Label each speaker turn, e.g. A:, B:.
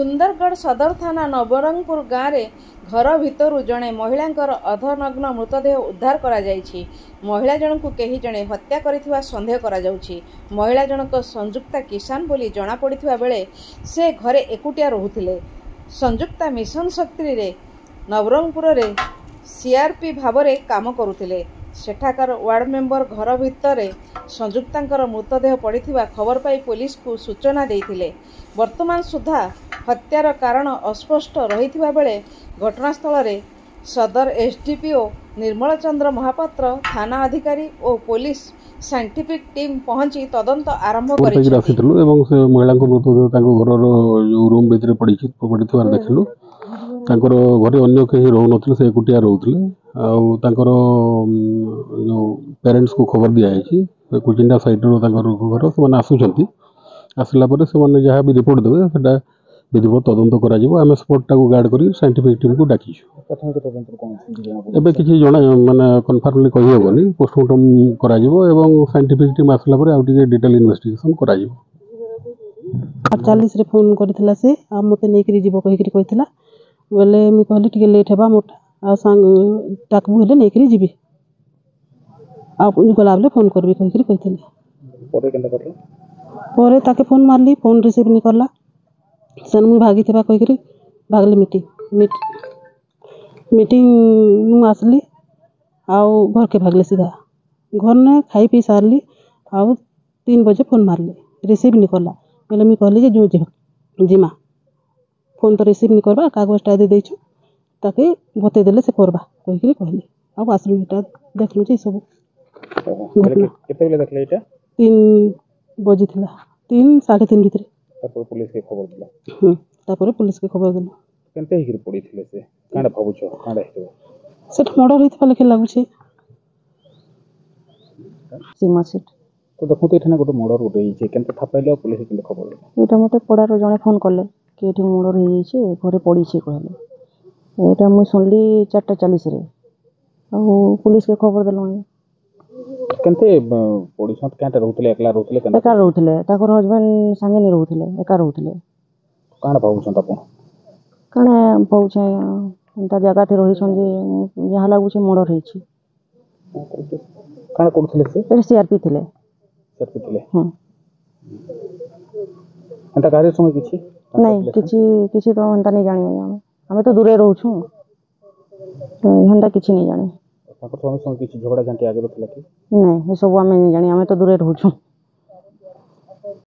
A: सुंदरगढ़ सदर थाना नवरंगपुर गाँव में घर भितर जड़े महिलांकर अर्धनग्न मृतदेह उद्धार करा जायछि। महिला जनक कहीं जड़े हत्या करिथिबा संदेह करा जाउछि। महिला जनक संजुक्ता किसान बोली जना पड़िथिबा बेले से घरे एकुटिया रहुथिले। संजुक्ता मिशन शक्ति रे नवरंगपुर रे सीआरपी भावरे काम करुथिले। सेठाकार वार्ड मेंबर घर भितर संजुक्तांकर मृतदेह पड़िथिबा खबर पाई पुलिस को सूचना देइथिले। वर्तमान सुधा हत्यार कारण अस्पष्ट रहिथिबा बेले घटनास्थल रे सदर एसडीपीओ निर्मल चंद्र महापात्र, थाना अधिकारी और पुलिस साइंटिफिक टीम पहुंची तदंत आरंभ करिछि।
B: एवं से महिला को मृतदेह ताको घर जो रूम भीतर पड़िथिबार देखलु। तांकर घरे अन्य कहीं रहु नथिले, से एकुटिया रहउथिले। आउ तांकर जो पेरेंट्स को खबर दिया है कुचिंडा साइड घर से आसुँच आसला से जहाँ भी रिपोर्ट देवे से विधिवत तदंत करा स्पॉट गार्ड कर साइंटिफिक टीम को डाकी किसी जना माने कन्फर्मली कही हेनी। पोस्टमार्टम करा साइंटिफिक टीम आसला डिटेल इन्वेस्टिगेशन करा
C: 48 रे फोन करथिला से आ मते नेकरी जीव कहिकरी कहिथिला बोले मी कहली टिके लेट हेबा मोटा आ संग टाकबु हेले नेकरी जीबी आ गलाबले फोन करबी कहिकरी कहिथिले। परे ताके फोन मारली, फोन रिसीव नहीं करला। सन मुई भागी थिबा कहिकरी भागली मीटिंग मु आसली आउ घर के भागले सीधा घर ने खाई पी सारली। आउ 3 बजे फोन मारली, रिसीव नहीं करला। बोले मी कहली जे जो जिमा फोन तो रिसीव नहीं करबा, कागजटा दे देछु ताके बते देले से करबा कहिकरी कहली। आउ आसलु एटा देखलु जे सब
D: केते बेले देखले एटा
C: 3 बजे थिला, 3 3:30 भितर।
D: तापर पुलिस के खबर दिला।
C: तापर पुलिस के खबर दिला।
D: केनते हिकरी पड़ी थिले से कांडा भाबुछो कांडा हेतो
C: सेठ मर्डर हेतबा लेखे लागुछे सीमा सेठ।
D: तो देखो तो एठना गोटे मर्डर गोटे हिचे केनते थापाइले पुलिस के खबर दिला।
E: एटा मते पड़ारो जने फोन करले कि एठी मर्डर हे छे घरे पड़ी छे कहले। एटा मु सुनली 4:40 रे आ पुलिस के खबर देलो।
D: केनते पड़ी छत कांटा रहउतले एकला रहउतले केनते
E: एका रहउतले ताकर हस्बैंड संगे नहीं रहउतले एका रहउतले।
D: कांडा भाबुछन तापन
E: काने पहुचे अंता जगह थे रही सन जे जहाँ लागुछे मर्डर हे छे।
D: कांडा करथले से
E: सीआरपी थिले
D: अंता गाड़ी संगे किछि
E: नहीं किछि तो अंता नहीं जानि। हमें तो दूरे रहू छु तो हंदा किछि नहीं जानि।
D: ताकर स्वामी संगे किछि झगड़ा झांटी आगे रहथले कि
E: नहीं, ये सब हमें नहीं जानि। हमें तो दूरे रहू छु।